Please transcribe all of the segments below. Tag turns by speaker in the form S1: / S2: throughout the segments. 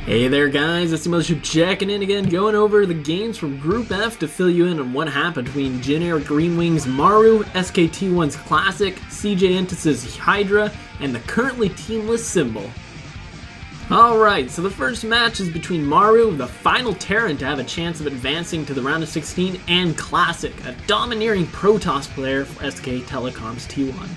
S1: Hey there guys, SCMothership checking in again, going over the games from Group F to fill you in on what happened between generic Greenwings Maru, SKT1's Classic, CJ Entus' Hydra, and the currently teamless Symbol. Alright, so the first match is between Maru, the final Terran to have a chance of advancing to the round of 16, and Classic, a domineering Protoss player for SK Telecom's T1.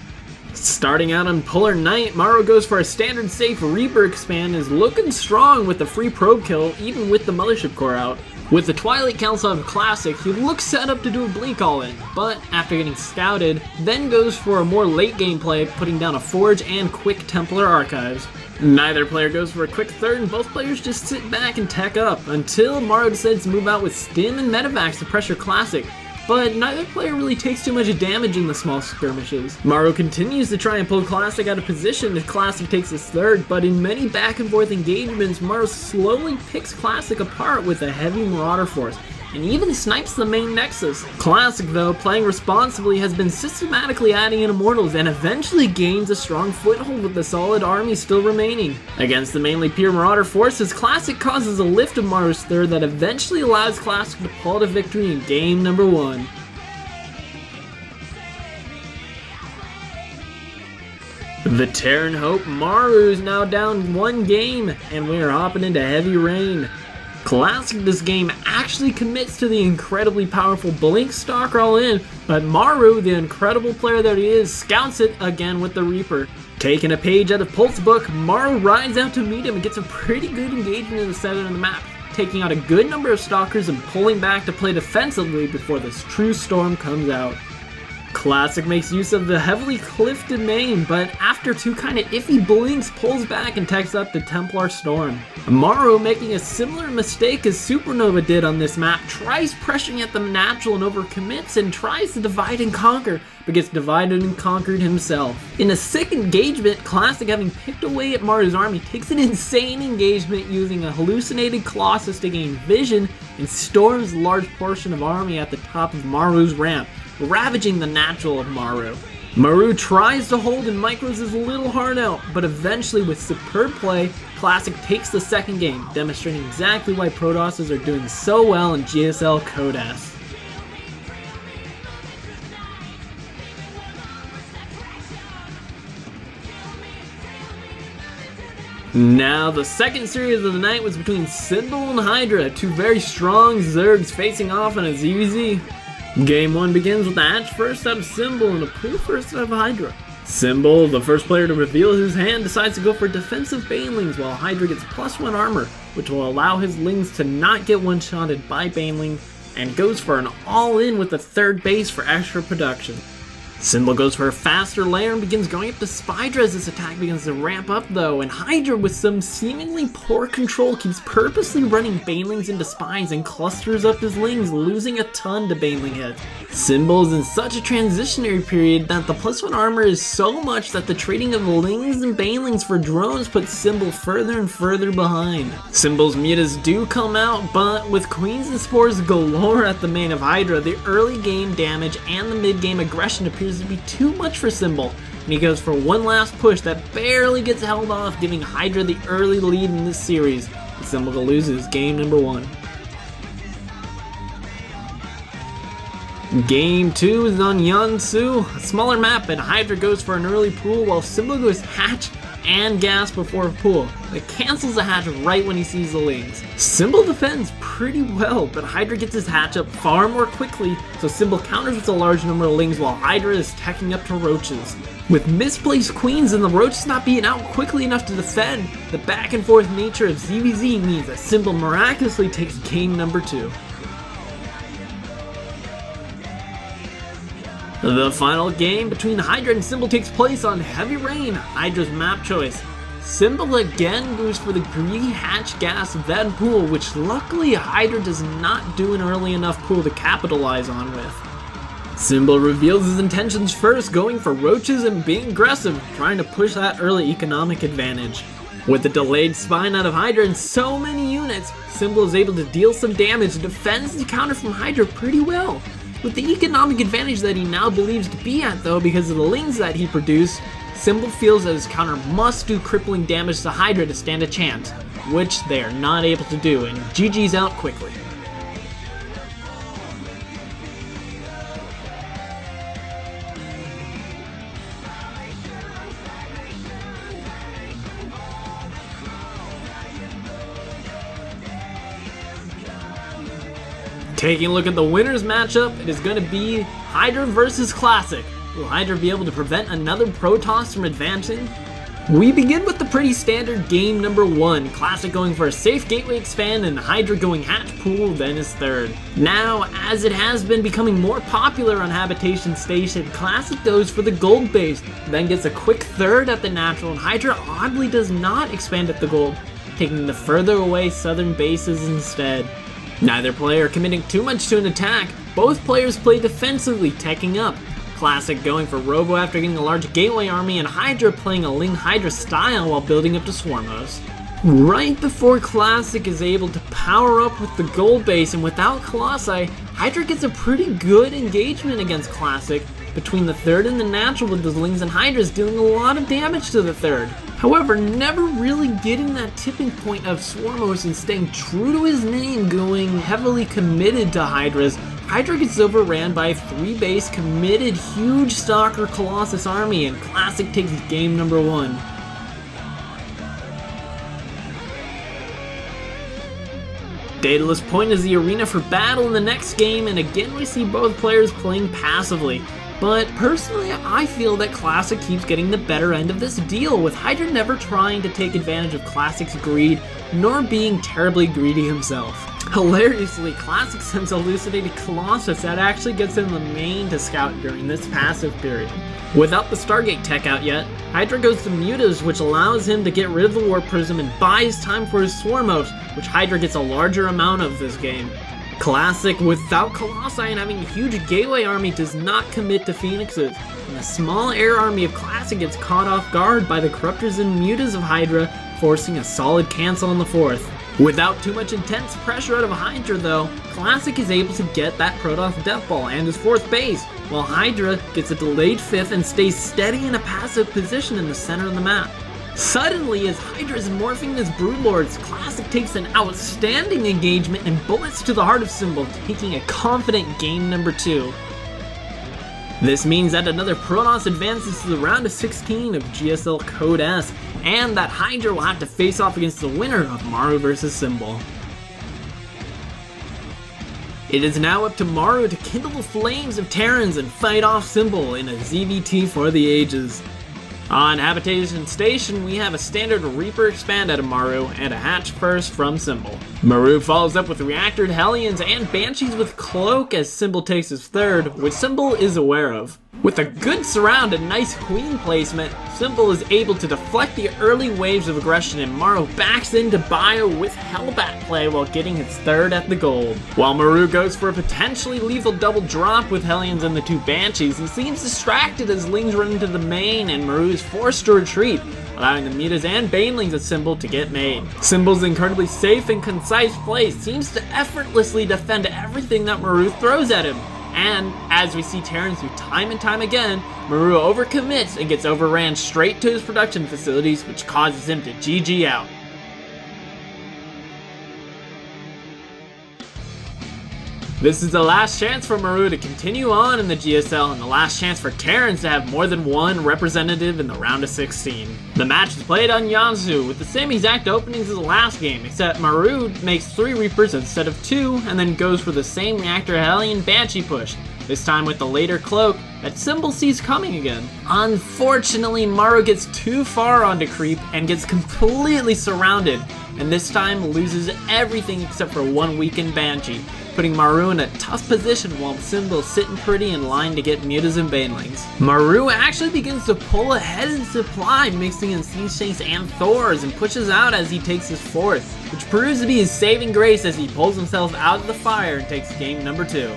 S1: Starting out on Polar Knight, Maru goes for a standard safe Reaper expand, is looking strong with the free probe kill even with the Mothership core out. With the Twilight Council of Classic, he looks set up to do a blink all-in, but after getting scouted, then goes for a more late game play, putting down a Forge and quick Templar Archives. Neither player goes for a quick third, and both players just sit back and tech up, until Maru decides to move out with Stim and Medivacs to pressure Classic. But neither player really takes too much damage in the small skirmishes. Maru continues to try and pull Classic out of position as Classic takes his third, but in many back and forth engagements, Maru slowly picks Classic apart with a heavy Marauder force, and even snipes the main Nexus. Classic, though, playing responsibly, has been systematically adding in Immortals and eventually gains a strong foothold with the solid army still remaining. Against the mainly pure Marauder forces, Classic causes a lift of Maru's third that eventually allows Classic to pull out a victory in game number 1. The Terran Hope Maru is now down 1 game, and we are hopping into heavy rain. Classic this game actually commits to the incredibly powerful Blink Stalker all in, but Maru, the incredible player that he is, scouts it again with the Reaper. Taking a page out of Pult's book, Maru rides out to meet him and gets a pretty good engagement in the center of the map, taking out a good number of Stalkers and pulling back to play defensively before this true storm comes out. Classic makes use of the heavily cliffed main, but after 2 kinda iffy blinks, pulls back and techs up to Templar Storm. Maru, making a similar mistake as Supernova did on this map, tries pressuring at the natural and overcommits and tries to divide and conquer, but gets divided and conquered himself. In a sick engagement, Classic, having picked away at Maru's army, takes an insane engagement using a hallucinated Colossus to gain vision and storms a large portion of army at the top of Maru's ramp, ravaging the natural of Maru. Maru tries to hold and micros his little heart out, but eventually with superb play, Classic takes the second game, demonstrating exactly why Protosses are doing so well in GSL Code S. Now, the second series of the night was between Symbol and Hydra, 2 very strong Zergs facing off in a ZVZ. Game 1 begins with the hatch first out of Symbol and a pool first out of Hydra. Symbol, the first player to reveal his hand, decides to go for defensive Banelings while Hydra gets +1 armor, which will allow his Lings to not get one-shotted by Baneling, and goes for an all-in with the 3rd base for extra production. Symbol goes for a faster layer and begins going up to Spydra as this attack begins to ramp up though, and Hydra, with some seemingly poor control, keeps purposely running Banelings into Spies and clusters up his Lings, losing a ton to Baneling hits. Symbol is in such a transitionary period that the +1 armor is so much that the trading of Lings and Banelings for drones puts Symbol further and further behind. Symbol's mutas do come out, but with Queens and Spores galore at the main of Hydra, the early game damage and the mid game aggression appears to be too much for Symbol, and he goes for one last push that barely gets held off, giving Hydra the early lead in this series. Symbol loses game number 1. Game 2 is on Yansu, a smaller map, and Hydra goes for an early pool while Symbol goes hatch and gas before a pool. It cancels the hatch right when he sees the Lings. Symbol defends pretty well, but Hydra gets his hatch up far more quickly, so Symbol counters with a large number of Lings while Hydra is teching up to Roaches. With misplaced Queens and the Roaches not being out quickly enough to defend, the back and forth nature of ZVZ means that Symbol miraculously takes game number 2. The final game between Hydra and Symbol takes place on Heavy Rain, Hydra's map choice. Symbol again goes for the greedy hatch gas then pool, which luckily Hydra does not do an early enough pool to capitalize on with. Symbol reveals his intentions first, going for Roaches and being aggressive, trying to push that early economic advantage. With the delayed spine out of Hydra and so many units, Symbol is able to deal some damage and defends the counter from Hydra pretty well. With the economic advantage that he now believes to be at though because of the Lings that he produced, Symbol feels that his counter must do crippling damage to Hydra to stand a chance. which they are not able to do, and GG's out quickly. Taking a look at the winners matchup, it is going to be Hydra versus Classic. Will Hydra be able to prevent another Protoss from advancing? We begin with the pretty standard game number 1, Classic going for a safe gateway expand and Hydra going hatch pool, then his third. Now, as it has been becoming more popular on Habitation Station, Classic goes for the gold base, then gets a quick third at the natural, and Hydra oddly does not expand at the gold, taking the further away southern bases instead. Neither player committing too much to an attack, both players play defensively, teching up. Classic going for Robo after getting a large gateway army, and Hydra playing a Ling Hydra style while building up to Swarmos. Right before Classic is able to power up with the gold base, and without Colossi, Hydra gets a pretty good engagement against Classic, between the third and the natural with those Lings and Hydras doing a lot of damage to the third. However, never really getting that tipping point of Swarmos and staying true to his name, going heavily committed to Hydras, Hydra gets overran by a 3-base committed huge Stalker Colossus army, and Classic takes game number 1. Daedalus Point is the arena for battle in the next game, and again we see both players playing passively. But personally, I feel that Classic keeps getting the better end of this deal, with Hydra never trying to take advantage of Classic's greed, nor being terribly greedy himself. Hilariously, Classic sends Elucidated Colossus that actually gets in the main to scout during this passive period. Without the Stargate tech out yet, Hydra goes to Mutas, which allows him to get rid of the Warp Prism and buys time for his Swarmos, which Hydra gets a larger amount of this game. Classic, without Colossi and having a huge gateway army, does not commit to Phoenixes, and the small air army of Classic gets caught off guard by the Corruptors and Mutas of Hydra, forcing a solid cancel on the 4th. Without too much intense pressure out of Hydra though, Classic is able to get that Protoss Death Ball and his 4th base, while Hydra gets a delayed 5th and stays steady in a passive position in the center of the map. Suddenly, as Hydra is morphing as Broodlords, Classic takes an outstanding engagement and bullets to the heart of Symbol, taking a confident game number 2. This means that another Protoss advances to the round of 16 of GSL Code S, and that Hydra will have to face off against the winner of Maru vs. Symbol. It is now up to Maru to kindle the flames of Terrans and fight off Symbol in a ZVT for the ages. On Habitation Station, we have a standard Reaper expand out of Maru and a hatch first from Symbol. Maru follows up with Reactored Hellions and Banshees with Cloak as Symbol takes his third, which Symbol is aware of. With a good surround and nice queen placement, Symbol is able to deflect the early waves of aggression, and Maru backs into Bio with Hellbat play while getting his third at the gold. While Maru goes for a potentially lethal double drop with Hellions and the 2 Banshees, he seems distracted as Lings run into the main and Maru is forced to retreat, allowing the Mutas and Banelings of Symbol to get made. Symbol's incredibly safe and concise play seems to effortlessly defend everything that Maru throws at him. And, as we see Terrans do time and time again, Maru overcommits and gets overran straight to his production facilities, which causes him to GG out. This is the last chance for Maru to continue on in the GSL, and the last chance for Terrans to have more than one representative in the round of 16. The match is played on Yansu with the same exact openings as the last game, except Maru makes 3 Reapers instead of 2, and then goes for the same Reactor Hellion Banshee push, this time with the later Cloak that Symbol sees coming again. Unfortunately, Maru gets too far onto creep and gets completely surrounded, and this time loses everything except for 1 weakened Banshee, putting Maru in a tough position while Symbol sitting pretty in line to get Mutas and Banelings. Maru actually begins to pull ahead in supply, mixing in Siege Tanks and Thors, and pushes out as he takes his 4th, which proves to be his saving grace as he pulls himself out of the fire and takes game number 2.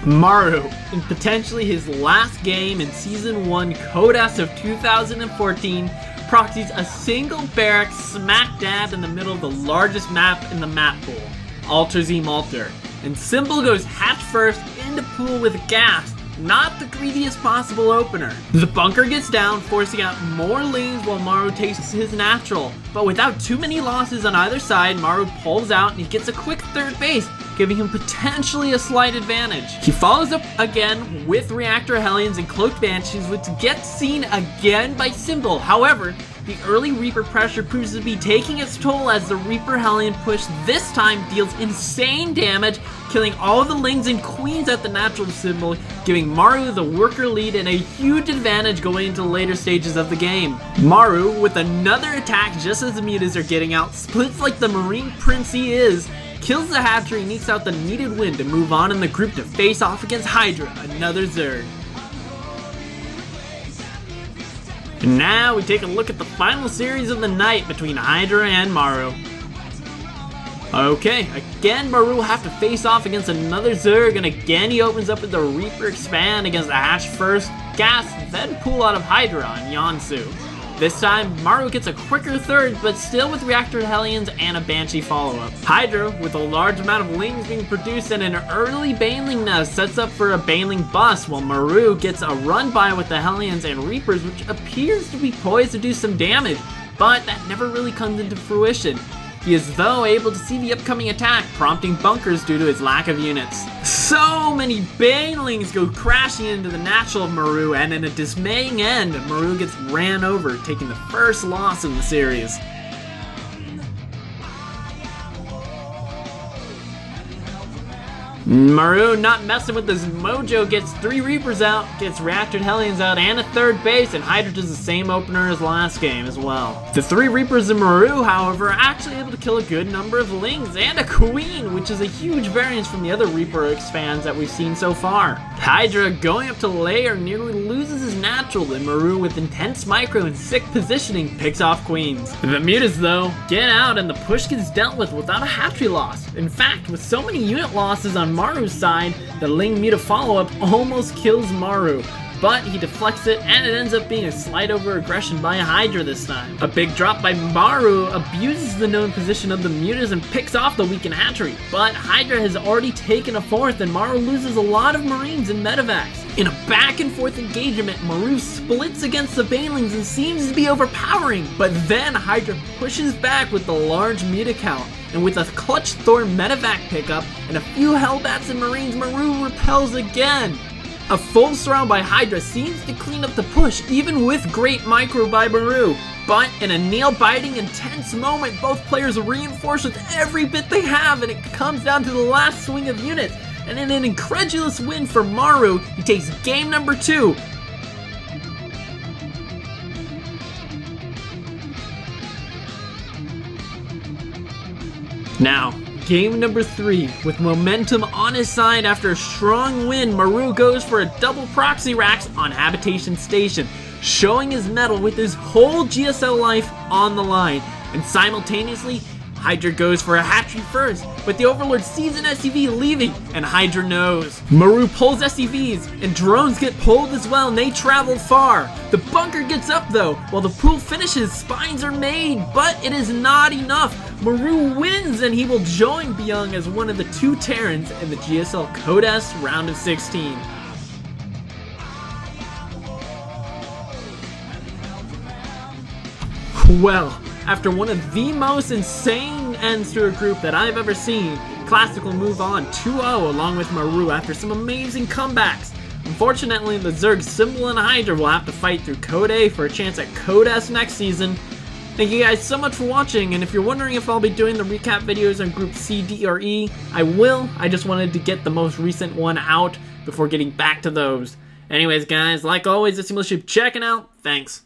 S1: Maru, in potentially his last game in Season 1 Code S of 2014, proxies a single barrack smack dab in the middle of the largest map in the map pool, Alter Z Malter, and Symbol goes hatch first into pool with gas, not the greediest possible opener. The bunker gets down, forcing out more lanes while Maru takes his natural. But without too many losses on either side, Maru pulls out and he gets a quick third base, giving him potentially a slight advantage. He follows up again with Reactor Hellions and Cloaked Banshees, which gets seen again by Symbol. However, the early Reaper pressure proves to be taking its toll as the Reaper Hellion push this time deals insane damage, killing all the Lings and Queens at the natural Symbol, giving Maru the worker lead and a huge advantage going into the later stages of the game. Maru, with another attack just as the mutas are getting out, splits like the Marine Prince he is, kills the hatchery and ekes out the needed win to move on in the group to face off against Hydra, another Zerg. And now we take a look at the final series of the night between Hydra and Maru. Okay, again Maru will have to face off against another Zerg, and again he opens up with the Reaper Expand against the Hatch first, Gas, then pull out of Hydra on Yonsu. This time, Maru gets a quicker third, but still with Reactor Hellions and a Banshee follow-up. Hydra, with a large amount of Lings being produced and an early Baneling nest, sets up for a Baneling bust, while Maru gets a run-by with the Hellions and Reapers, which appears to be poised to do some damage, but that never really comes into fruition. He is though able to see the upcoming attack, prompting bunkers due to his lack of units. So many Banelings go crashing into the natural of Maru, and in a dismaying end, Maru gets ran over, taking the first loss in the series. Maru, not messing with his mojo, gets 3 Reapers out, gets Reactor Hellions out, and a third base, and Hydra does the same opener as last game as well. The 3 Reapers in Maru, however, are actually able to kill a good number of Lings and a Queen, which is a huge variance from the other Reaper expands that we've seen so far. Hydra, going up to layer, nearly loses his natural, and Maru, with intense micro and sick positioning, picks off Queens. The mutas, though, get out, and the push gets dealt with without a hatchery loss. In fact, with so many unit losses on Maru's side, the Ling Muta follow-up almost kills Maru, but he deflects it and it ends up being a slight over aggression by Hydra this time. A big drop by Maru abuses the known position of the mutas and picks off the weakened hatchery, but Hydra has already taken a fourth and Maru loses a lot of Marines and medevacs. In a back and forth engagement, Maru splits against the Banelings and seems to be overpowering, but then Hydra pushes back with the large muta count. And with a clutch Thorn medevac pickup and a few Hellbats and Marines, Maru repels again. A full surround by Hydra seems to clean up the push, even with great micro by Maru. But in a nail-biting, intense moment, both players reinforce with every bit they have, and it comes down to the last swing of units. And in an incredulous win for Maru, he takes game number 2. Now, game number 3, with momentum on his side after a strong win, Maru goes for a double proxy racks on Habitation Station, showing his mettle with his whole GSL life on the line, and simultaneously, Hydra goes for a hatchery first, but the Overlord sees an SCV leaving, and Hydra knows. Maru pulls SCVs, and drones get pulled as well, and they travel far. The bunker gets up though, while the pool finishes, spines are made, but it is not enough. Maru wins, and he will join Byung as one of the 2 Terrans in the GSL Code S round of 16. Well, after one of the most insane ends to a group that I've ever seen, Classic will move on 2-0 along with Maru after some amazing comebacks. Unfortunately, the Zerg, Symbol, and Hydra will have to fight through Code A for a chance at Code S next season. Thank you guys so much for watching, and if you're wondering if I'll be doing the recap videos on Group C, D, or E, I will. I just wanted to get the most recent one out before getting back to those. Anyways guys, like always, SCMothership checking out. Thanks.